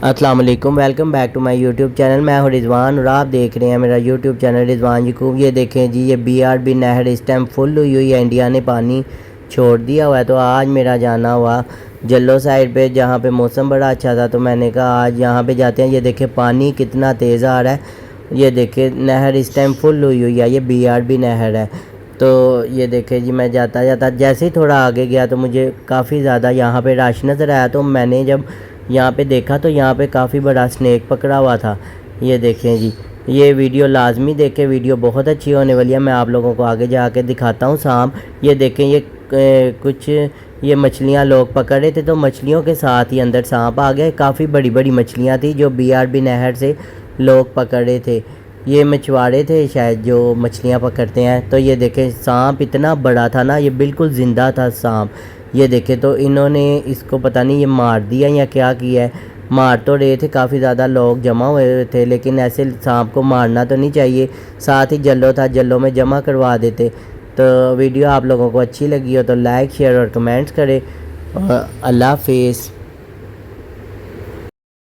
अस्सलाम वालेकुम, welcome back to my YouTube channel. मैं हूं रिजवान और आप देख रहे हैं मेरा यूट्यूब चैनल रिजवान याकूब। ये देखें जी, ये बीआरबी नहर इस टाइम फुल हुई है, इंडिया ने पानी छोड़ दिया हुआ है। तो आज मेरा जाना हुआ जल्लो साइड पे, जहाँ पे मौसम बड़ा अच्छा था, तो मैंने कहा आज यहाँ पे जाते हैं। ये देखें पानी कितना तेज़ आ रहा है। ये देखें नहर इस टाइम फुल हुई है, ये बीआरबी नहर है। तो ये देखें जी, मैं जाता जाता जैसे ही थोड़ा आगे गया तो मुझे काफ़ी ज़्यादा यहाँ पे रश नज़र आया। तो मैंने जब यहाँ पे देखा तो यहाँ पे काफ़ी बड़ा स्नेक पकड़ा हुआ था। ये देखें जी, ये वीडियो लाजमी देखें, वीडियो बहुत अच्छी होने वाली है। मैं आप लोगों को आगे जाके दिखाता हूँ सांप। ये देखें, ये कुछ ये मछलियाँ लोग पकड़ रहे थे, तो मछलियों के साथ ही अंदर सांप आ गया। काफ़ी बड़ी बड़ी मछलियाँ थी जो बीआरबी नहर से लोग पकड़ रहे थे। ये मछुआरे थे शायद जो मछलियाँ पकड़ते हैं। तो ये देखें सांप इतना बड़ा था ना, ये बिल्कुल ज़िंदा था सांप। ये देखें तो इन्होंने इसको पता नहीं ये मार दिया या क्या किया है। मार तो रहे थे, काफ़ी ज़्यादा लोग जमा हुए थे, लेकिन ऐसे सांप को मारना तो नहीं चाहिए। साथ ही जल्लो था, जल्लो में जमा करवा देते। तो वीडियो आप लोगों को अच्छी लगी हो तो लाइक शेयर और कमेंट्स करें। अल्लाह हाफिज़।